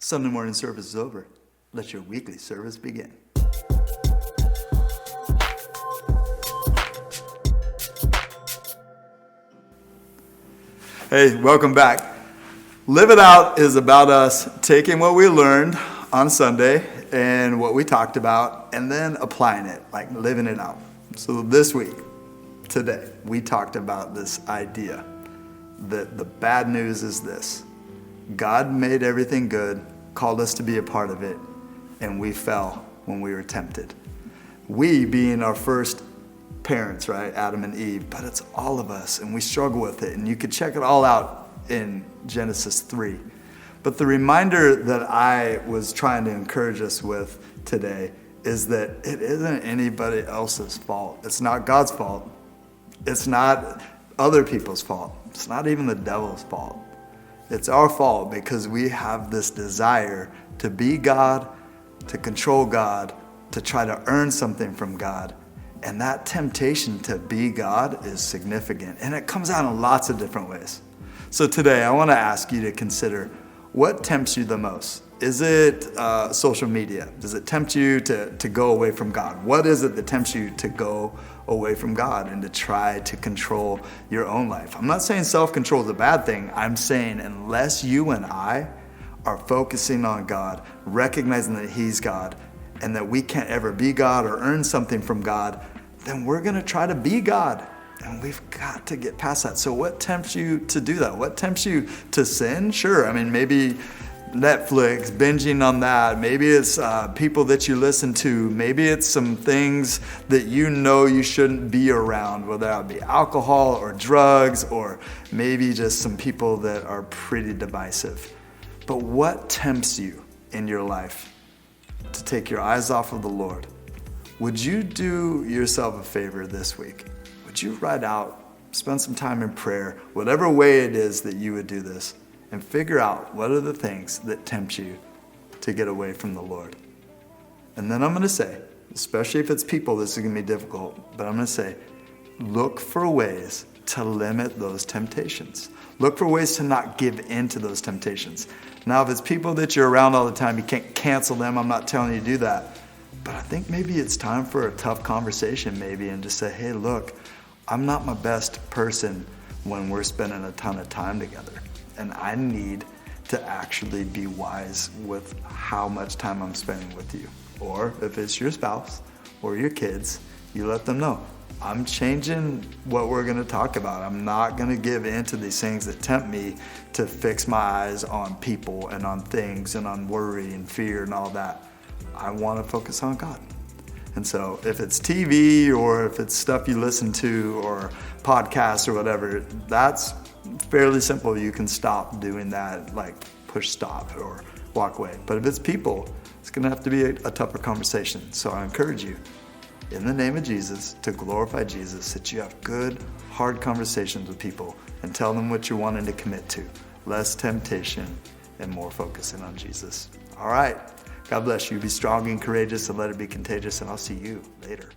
Sunday morning service is over. Let your weekly service begin. Hey, welcome back. Live It Out is about us taking what we learned on Sunday and what we talked about and then applying it, like living it out. So this week, today, we talked about this idea that the bad news is this. God made everything good, called us to be a part of it, and we fell when we were tempted. We being our first parents, right? Adam and Eve, but it's all of us, and we struggle with it, and you could check it all out in Genesis 3. But the reminder that I was trying to encourage us with today is that it isn't anybody else's fault. It's not God's fault. It's not other people's fault. It's not even the devil's fault. It's our fault because we have this desire to be God, to control God, to try to earn something from God. And that temptation to be God is significant. And it comes out in lots of different ways. So today I want to ask you to consider what tempts you the most. Is it social media? Does it tempt you to go away from God? What is it that tempts you to go away from God and to try to control your own life? I'm not saying self-control is a bad thing. I'm saying unless you and I are focusing on God, recognizing that He's God, and that we can't ever be God or earn something from God, then we're going to try to be God. And we've got to get past that. So what tempts you to do that? What tempts you to sin? Sure, I mean, maybe Netflix, binging on that. Maybe it's people that you listen to. Maybe it's some things that you know you shouldn't be around, whether that be alcohol or drugs, or maybe just some people that are pretty divisive. But what tempts you in your life to take your eyes off of the Lord? Would you do yourself a favor this week? Would you write out, spend some time in prayer, whatever way it is that you would do this, and figure out what are the things that tempt you to get away from the Lord? And then I'm going to say, especially if it's people, this is going to be difficult, but I'm going to say, look for ways to limit those temptations. Look for ways to not give in to those temptations. Now, if it's people that you're around all the time, you can't cancel them. I'm not telling you to do that. But I think maybe it's time for a tough conversation maybe and just say, hey, look, I'm not my best person when we're spending a ton of time together. And I need to actually be wise with how much time I'm spending with you. Or if it's your spouse or your kids, you let them know. I'm changing what we're going to talk about. I'm not going to give in to these things that tempt me to fix my eyes on people and on things and on worry and fear and all that. I want to focus on God. And so if it's TV or if it's stuff you listen to or podcasts or whatever, that's fairly simple. You can stop doing that, like push stop or walk away. But if it's people, it's going to have to be a tougher conversation. So I encourage you, in the name of Jesus, to glorify Jesus, that you have good, hard conversations with people and tell them what you're wanting to commit to. Less temptation and more focusing on Jesus. All right. God bless you. Be strong and courageous and let it be contagious. And I'll see you later.